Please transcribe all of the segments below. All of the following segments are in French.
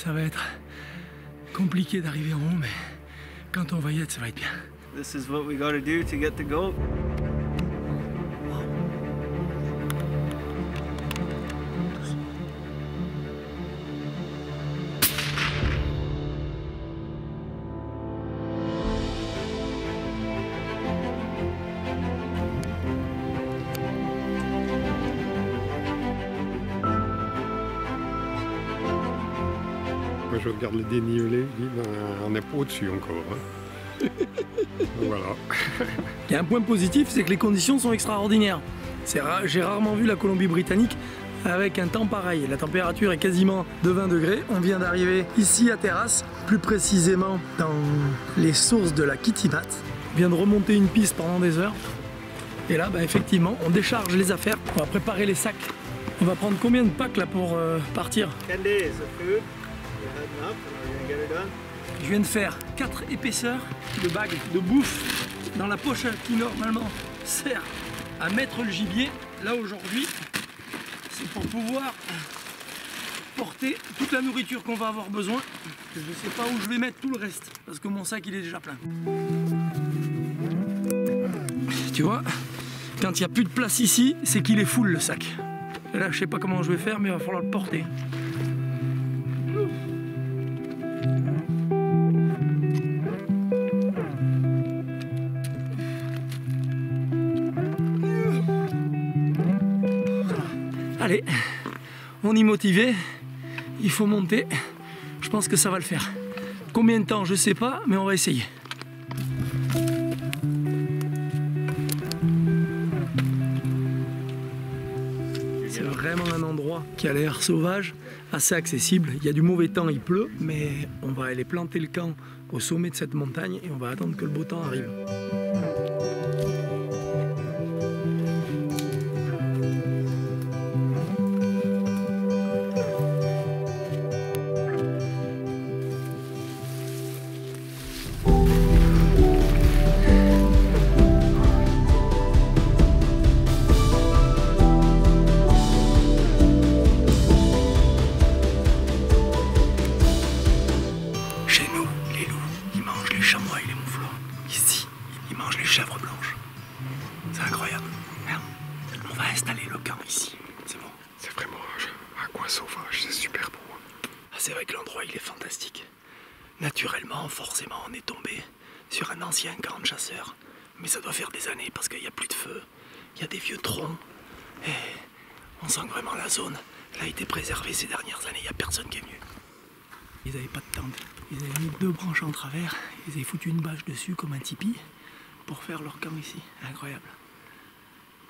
ça va être compliqué d'arriver en haut, mais quand on va y être, ça va être bien. This is what we gotta do to get the goat. Quand je regarde le dénivelé, je dis, ben, on n'est pas au-dessus encore. Hein. Voilà. Il y a un point positif, c'est que les conditions sont extraordinaires. J'ai rarement vu la Colombie-Britannique avec un temps pareil. La température est quasiment de 20 degrés. On vient d'arriver ici à Terrace, plus précisément dans les sources de la Kitimat. On vient de remonter une piste pendant des heures. Et là, bah, effectivement, on décharge les affaires. On va préparer les sacs. On va prendre combien de packs là pour partir? 10 days of food. We're heading up and we're gonna get it done. Je viens de faire 4 épaisseurs de bagues de bouffe dans la poche qui normalement sert à mettre le gibier. Là aujourd'hui, c'est pour pouvoir porter toute la nourriture qu'on va avoir besoin. Je ne sais pas où je vais mettre tout le reste parce que mon sac il est déjà plein. Tu vois, quand il n'y a plus de place ici, c'est qu'il est full le sac. Et là, je sais pas comment je vais faire, mais il va falloir le porter. Allez, on y est motivé, il faut monter, je pense que ça va le faire. Combien de temps, je sais pas, mais on va essayer. C'est vraiment un endroit qui a l'air sauvage, assez accessible. Il y a du mauvais temps, il pleut, mais on va aller planter le camp au sommet de cette montagne et on va attendre que le beau temps arrive. C'est vrai que l'endroit il est fantastique. Naturellement, forcément, on est tombé sur un ancien camp de chasseurs. Mais ça doit faire des années parce qu'il n'y a plus de feu. Il y a des vieux troncs. Et on sent que vraiment la zone elle a été préservée ces dernières années. Il n'y a personne qui est venu. Ils n'avaient pas de tente. Ils avaient mis 2 branches en travers. Ils avaient foutu une bâche dessus comme un tipi pour faire leur camp ici. Incroyable.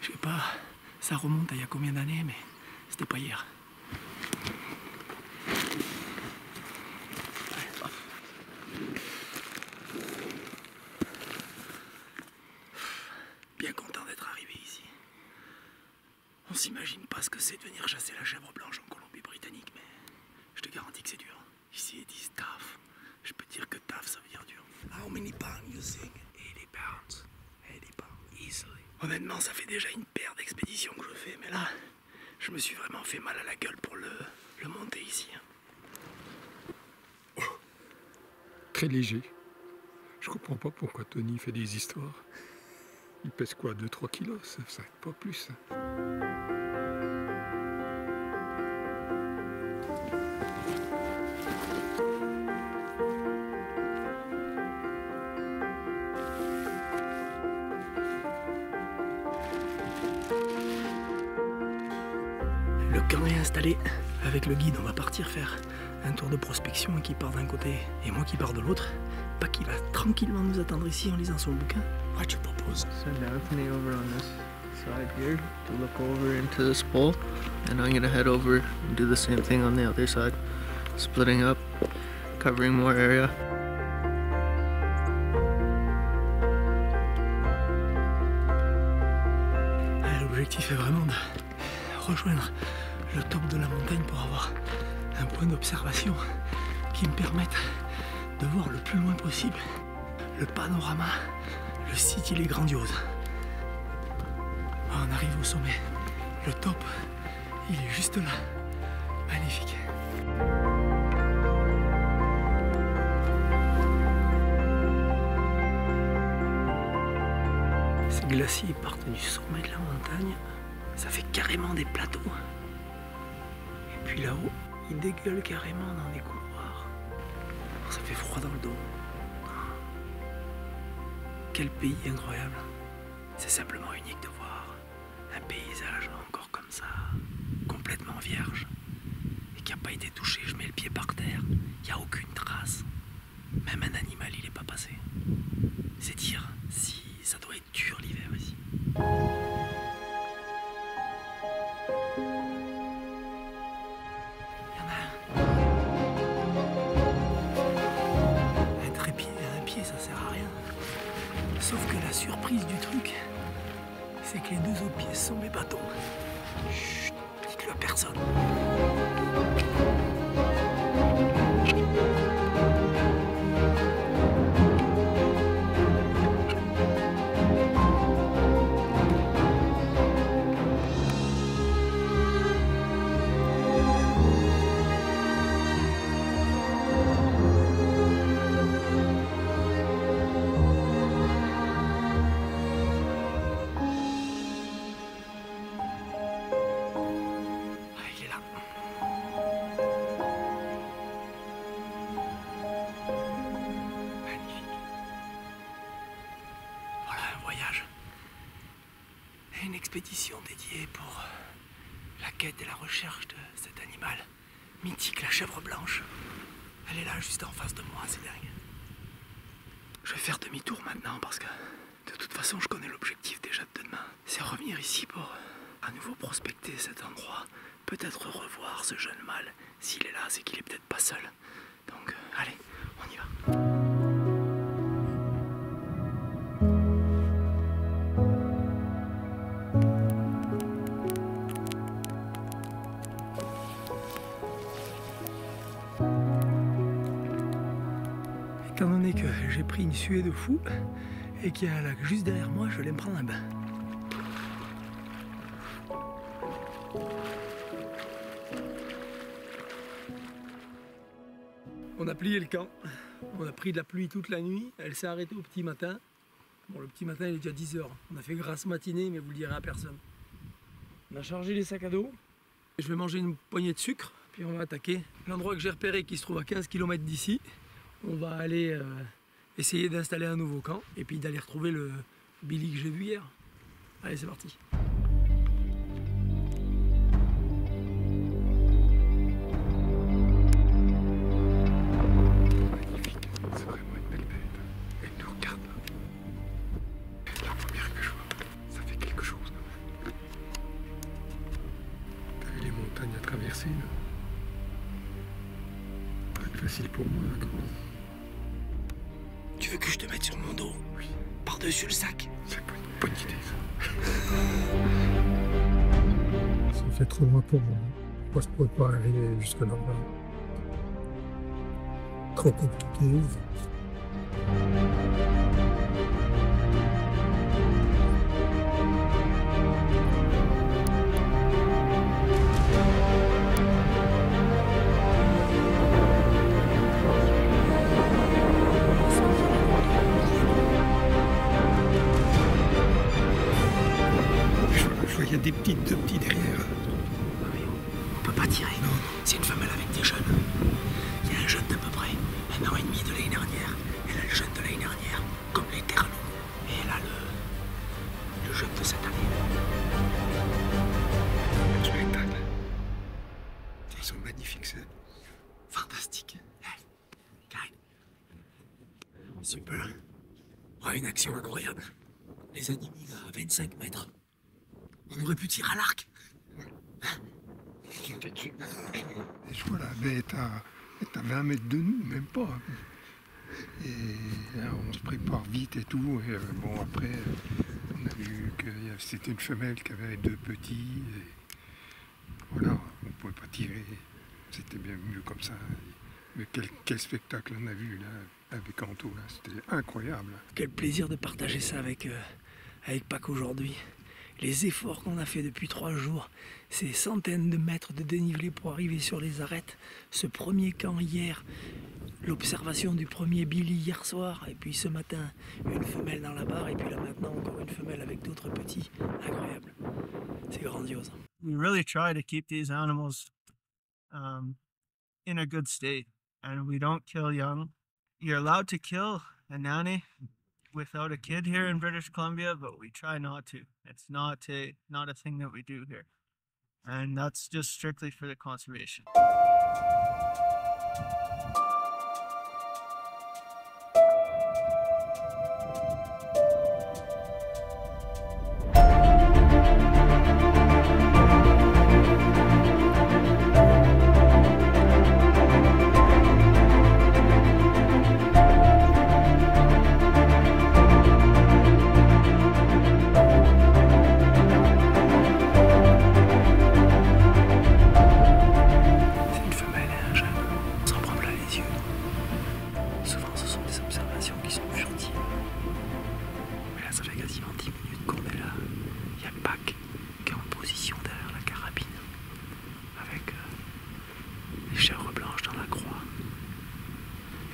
Je sais pas, ça remonte à il y a combien d'années, mais c'était pas hier. Bien content d'être arrivé ici. On s'imagine pas ce que c'est de venir chasser la chèvre blanche en Colombie-Britannique, mais je te garantis que c'est dur. Ici ils disent tough. Je peux dire que tough ça veut dire dur. How many pounds you think? 80 pounds. 80 pounds, easily. Honnêtement, ça fait déjà une paire d'expéditions que je fais, mais là, je me suis vraiment fait mal à la gueule pour le monter ici. Oh. Très léger. Je comprends pas pourquoi Tony fait des histoires. Il pèse quoi, 2-3 kilos, ça pas plus. Le camp est installé. Avec le guide, on va partir faire un tour de prospection qui part d'un côté et moi qui pars de l'autre. Pas qu'il va tranquillement nous attendre ici en lisant son bouquin. What you propose? Send Anthony over on this side here to look over into this bowl, and I'm gonna head over and do the same thing on the other side, splitting up, covering more area. L'objectif est vraiment de rejoindre le top de la montagne pour avoir un point d'observation qui me permette de voir le plus loin possible le panorama. Le site il est grandiose. On arrive au sommet. Le top, il est juste là. Magnifique. glaciers partent du sommet de la montagne. Ça fait carrément des plateaux. Et puis là-haut, ils dégueulent carrément dans des couloirs. Ça fait froid dans le dos. Quel pays incroyable. C'est simplement unique de voir un paysage encore comme ça, complètement vierge, et qui n'a pas été touché. Je mets le pied par terre, il n'y a aucune trace. Même un animal, il n'est pas passé. C'est dire si ça doit être dur l'hiver ici. Il y en a un. Un trépied à un pied, ça sert à rien. Sauf que la surprise du truc, c'est que les deux autres pieds sont mes bâtons. Chut, dites-le à personne. Une expédition dédiée pour la quête et la recherche de cet animal mythique, la chèvre blanche. Elle est là, juste en face de moi, c'est dingue. Je vais faire demi-tour maintenant parce que de toute façon, je connais l'objectif déjà de demain. C'est revenir ici pour à nouveau prospecter cet endroit. Peut-être revoir ce jeune mâle. S'il est là, c'est qu'il est peut-être pas seul. Donc, allez, on y va. Étant donné que j'ai pris une suée de fou et qu'il y a un lac juste derrière moi, je vais me prendre un bain. On a plié le camp, on a pris de la pluie toute la nuit, elle s'est arrêtée au petit matin. Bon, le petit matin il est déjà 10 h. On a fait grasse matinée, mais vous le direz à personne. On a chargé les sacs à dos. Je vais manger une poignée de sucre, puis on va attaquer l'endroit que j'ai repéré qui se trouve à 15 km d'ici. On va aller essayer d'installer un nouveau camp et puis d'aller retrouver le Billy que j'ai vu hier. Allez, c'est parti. Magnifique, c'est vraiment une belle bête. Elle nous regarde. La première que je vois, ça fait quelque chose. T'as vu les montagnes à traverser là? Pas facile pour moi quand même. Tu veux que je te mette sur mon dos? Oui. Par-dessus le sac? C'est pas une bonne idée ça. Ça fait trop loin pour moi. Moi je pourrais pas arriver jusque là-bas. Trop compliqué. Il y a deux petits derrière. Ah oui, on peut pas tirer. Non. C'est une femelle avec des jeunes. Il y a un jeune d'à peu près 1 an et demi de l'année dernière. Elle a le jeune de l'année dernière, comme les terres. Et elle a le jeune de cette année. Tu m'étonnes. Ils sont magnifiques, c'est Fantastique. Karen. Super. Oh, une action incroyable. Les animaux à 25 mètres. On aurait pu tirer à l'arc. Et je vois la bête à 20 mètres de nous, même pas. Et là, on se prépare vite et tout. Et bon, après, on a vu que c'était une femelle qui avait 2 petits. Et voilà, on ne pouvait pas tirer. C'était bien mieux comme ça. Mais quel spectacle on a vu là, avec Anto. C'était incroyable. Quel plaisir de partager ça avec Paco aujourd'hui. les efforts qu'on a fait depuis 3 jours, ces centaines de mètres de dénivelé pour arriver sur les arêtes, ce premier camp hier, l'observation du premier Billy hier soir, et puis ce matin une femelle dans la barre, et puis là maintenant encore une femelle avec d'autres petits. Incroyable, c'est grandiose. We really try to keep these animals in a good state, and we don't kill young. You're allowed to kill a nanny without a kid here in British Columbia, but we try not to. It's not a thing that we do here, and that's just strictly for the conservation.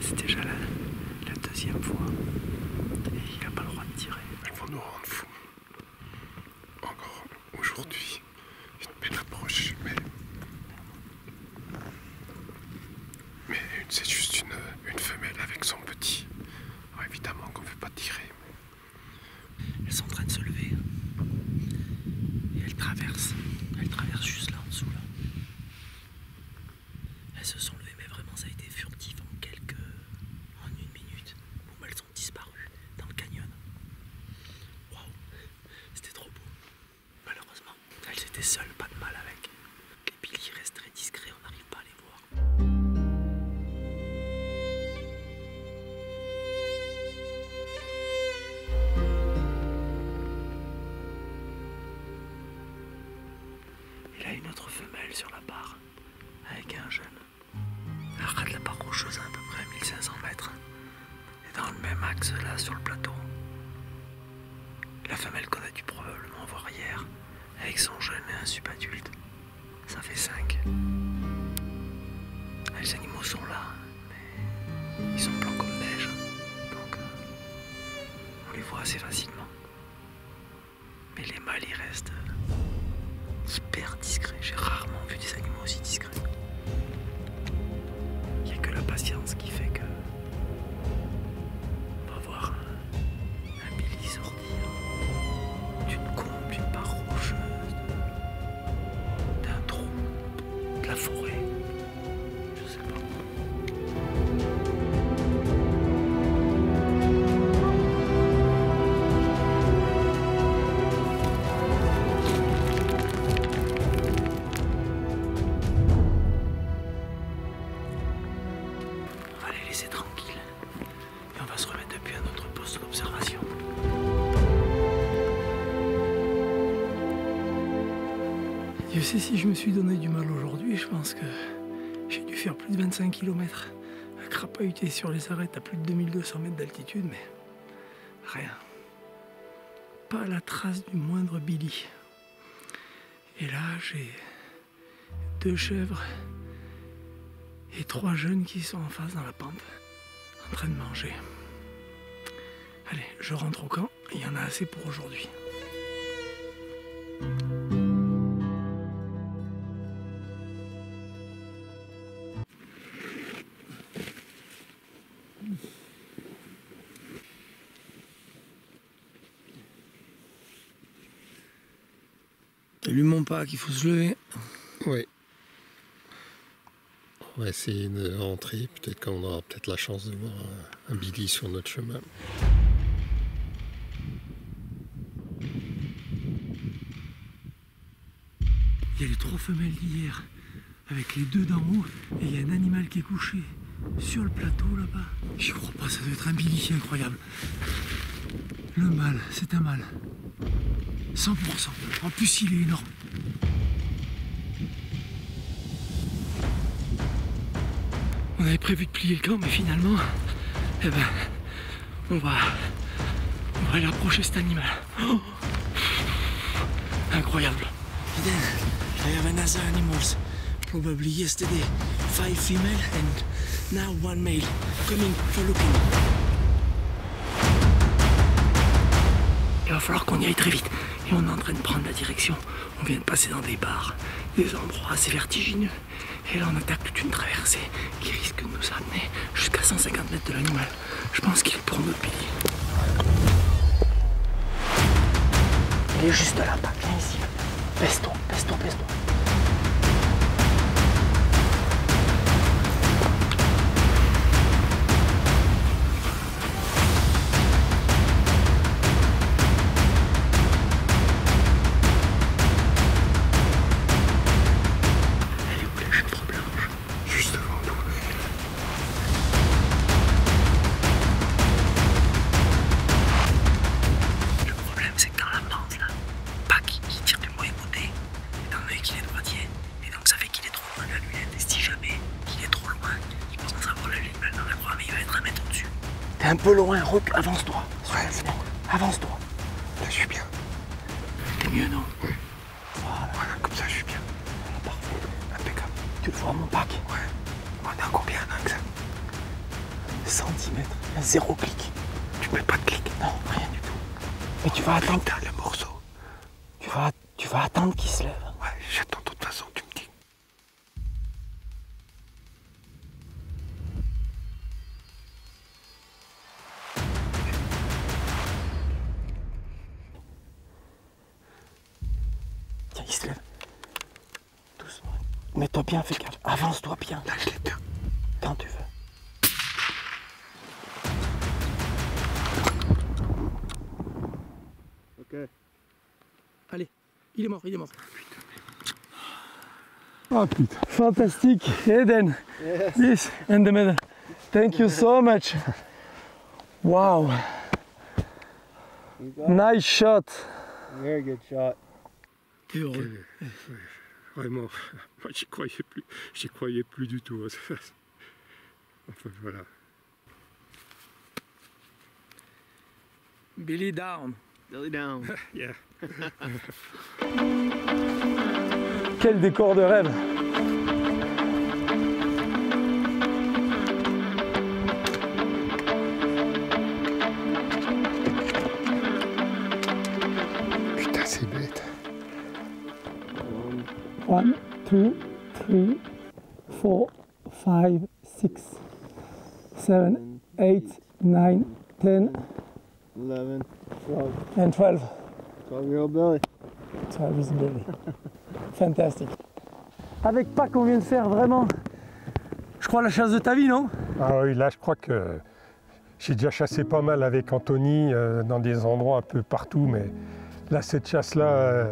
C'est déjà la deuxième fois et il n'a pas le droit de tirer. Elles vont nous rendre fous. Encore aujourd'hui, une belle approche, mais c'est juste une femelle avec son petit. Alors évidemment qu'on ne veut pas tirer. Elles sont en train de se lever et elles traversent juste là en dessous là. Elles se sont levées mais vraiment ça a été furtif en une minute. Bon, elles ont disparu dans le canyon. Waouh, c'était trop beau. Malheureusement, elles étaient seules, pas de mal avec. Les Billy restent très discrets, on n'arrive pas à les voir. Et là, une autre femelle sur la barre, avec un jeune. Elle rate la barre rocheuse à peu près à 1500 mètres. Et dans le même axe là, sur le plateau. La femelle qu'on a dû probablement voir hier, avec son jeune et un subadulte. Ça fait 5. Les animaux sont là, mais ils sont blancs comme neige. Donc, on les voit assez facilement. Mais les mâles, ils restent hyper discrets. J'ai rarement vu des animaux aussi discrets. Il n'y a que la patience qui fait que on va voir un Billy sortir d'une combe, d'une barre rocheuse, d'un trou, de la forêt. Je sais pas. On va les laisser tranquilles et on va se remettre depuis un autre poste d'observation. Dieu sait si je me suis donné du mal aujourd'hui, je pense que j'ai dû faire plus de 25 km à crapahuter sur les arêtes à plus de 2200 mètres d'altitude, mais rien. Pas la trace du moindre Billy. Et là, j'ai 2 chèvres et 3 jeunes qui sont en face dans la pente, en train de manger. Allez, je rentre au camp, il y en a assez pour aujourd'hui. T'as lu mon pas qu'il faut se lever. Oui. On va essayer de rentrer. Peut-être qu'on aura peut-être la chance de voir un Billy sur notre chemin. Il y a les 3 femelles d'hier, avec les 2 d'en haut, et il y a un animal qui est couché sur le plateau là-bas. J'y crois pas, ça doit être un Billy incroyable. Le mâle, c'est un mâle. 100%. En plus, il est énorme. On avait prévu de plier le camp, mais finalement, eh ben, on va aller approcher cet animal. Oh, incroyable. Then I have another animals. Probably yesterday 5 female and now 1 male coming for looking. Il va falloir qu'on y aille très vite. Et on est en train de prendre la direction. On vient de passer dans des bars, des endroits assez vertigineux. Et là on attaque toute une traversée qui risque de nous amener jusqu'à 150 mètres de l'animal. Je pense qu'il est pour notre Billy. Il est juste là, pas viens ici. Pèse-toi, pèse-toi, pèse-toi. Elle est où la chèvre blanche? Juste devant nous. Le problème c'est que dans la pente là, Pac il tire du mauvais côté, étant donné qu'il est droitier, et donc ça fait qu'il est trop loin de la lunette, et si jamais il est trop loin, il commence à voir la lunette dans la croix, mais il va être un mètre au-dessus. T'es un peu loin, avance-toi. Ouais, c'est bon. Avance-toi. Là, je suis bien. T'es mieux, non? Ouais. Voilà, comme ça, je suis bien. Voilà, parfait. Impeccable. Tu le vois, mon Pac? Ouais. On est à combien, là, que ça? Centimètres, il y a 0 clic. Tu mets pas de clic? Non, rien du tout. Mais tu vas attendre. Putain, le morceau. Tu vas attendre qu'il se lève. Ouais, j'attends de toute façon, tu me dis. Tiens, il se lève. Doucement. Mets-toi bien, fais gaffe. Avance-toi bien. Lâche les deux. Quand tu veux. Ok. Allez, il est mort, il est mort. Ah putain. Fantastic, Eden. Yes. This and the medal. Thank you so much. Wow. You got Nice shot. it. Very good shot. T'es heureux. Vraiment, moi j'y croyais plus du tout. Enfin voilà. Billy down. Billy down. Yeah. Quel décor de rêve. Putain, c'est bête. 1, 2, 3, 4, 5, 6, 7, 8, 9, 10 11, 12. and 12. 12-year-old Billy. 12 is Billy. Fantastique. Avec Pac, on vient de faire vraiment, je crois, la chasse de ta vie, non? Ah oui, là je crois que j'ai déjà chassé pas mal avec Anthony dans des endroits un peu partout, mais là cette chasse-là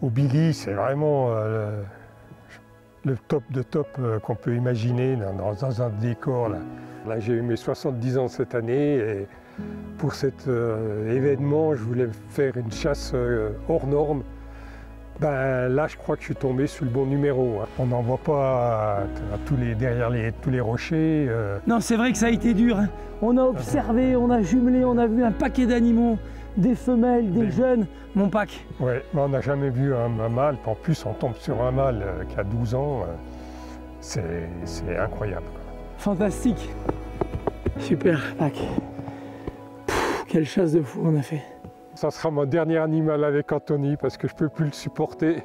au Billy, c'est vraiment le top de top qu'on peut imaginer dans un décor. Là j'ai eu mes 70 ans cette année et pour cet événement, je voulais faire une chasse hors norme. Ben, là, je crois que je suis tombé sur le bon numéro. On n'en voit pas derrière tous les rochers. Non, c'est vrai que ça a été dur, hein. On a observé, on a jumelé, on a vu un paquet d'animaux, des femelles, des jeunes. Mon Pac. Ouais, mais on n'a jamais vu un mâle. En plus, on tombe sur un mâle qui a 12 ans. C'est incroyable. Fantastique. Super, Pac. Quelle chasse de fou on a fait. Ça sera mon dernier animal avec Anthony parce que je ne peux plus le supporter.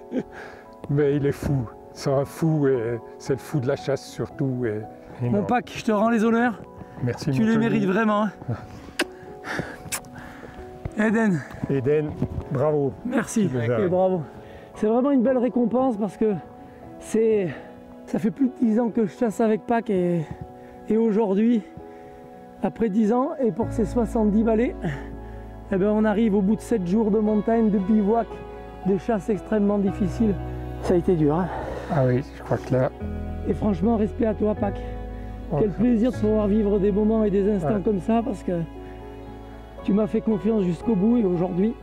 Mais il est fou. C'est un fou et c'est le fou de la chasse surtout. Mon Pac, je te rends les honneurs. Merci. Tu les mérites vraiment. Hein. Eden. Eden, bravo. Merci Déjà. et bravo. C'est vraiment une belle récompense parce que ça fait plus de 10 ans que je chasse avec Pac et aujourd'hui, après 10 ans et pour ces 70 balais, eh ben on arrive au bout de 7 jours de montagne, de bivouac, de chasse extrêmement difficile. Ça a été dur, hein. Ah oui, je crois que là... Et franchement, respect à toi, Pac. Oh, Quel plaisir de pouvoir vivre des moments et des instants ouais. comme ça parce que tu m'as fait confiance jusqu'au bout et aujourd'hui,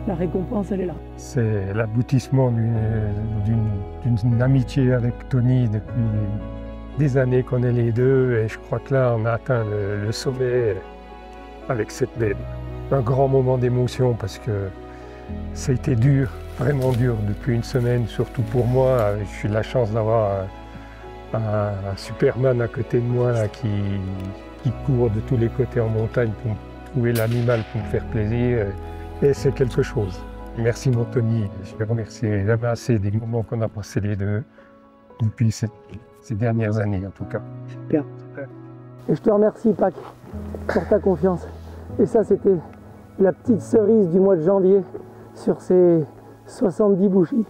la récompense, elle est là. C'est l'aboutissement d'une amitié avec Tony depuis des années qu'on est les deux et je crois que là, on a atteint le sommet avec cette bête. Un grand moment d'émotion parce que Ça a été dur, vraiment dur, depuis une semaine, surtout pour moi. J'ai eu la chance d'avoir un Superman à côté de moi là, qui court de tous les côtés en montagne pour trouver l'animal pour me faire plaisir. Et c'est quelque chose. Merci mon Tony, je te remercie jamais assez des moments qu'on a passés les deux depuis ces dernières années en tout cas. Super. Et je te remercie Pac pour ta confiance. Et ça c'était la petite cerise du mois de janvier sur ces 70 bougies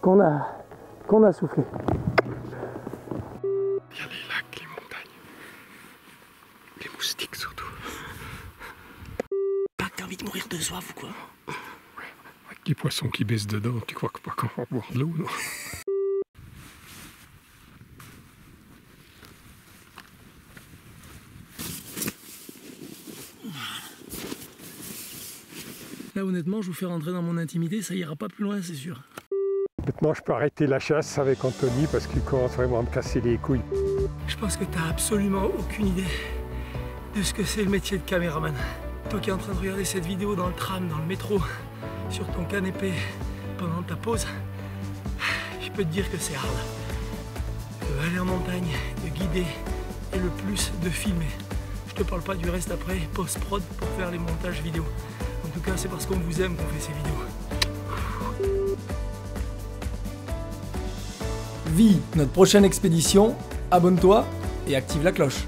qu'on a soufflées. Il y a les lacs, les montagnes, les moustiques surtout. Pac, t'as envie de mourir de soif ou quoi? Avec les poissons qui baissent dedans, tu crois que pas qu'on va boire de l'eau, non? Là, honnêtement, je vous fais rentrer dans mon intimité, ça ira pas plus loin, c'est sûr. Maintenant je peux arrêter la chasse avec Anthony parce qu'il commence vraiment à me casser les couilles. Je pense que t'as absolument aucune idée de ce que c'est le métier de caméraman. Toi qui es en train de regarder cette vidéo dans le tram, dans le métro, sur ton canapé, pendant ta pause, je peux te dire que c'est hard. De aller en montagne, de guider et le plus de filmer. Je te parle pas du reste après, post-prod pour faire les montages vidéo. En tout cas, c'est parce qu'on vous aime qu'on fait ces vidéos. Vis notre prochaine expédition, abonne-toi et active la cloche.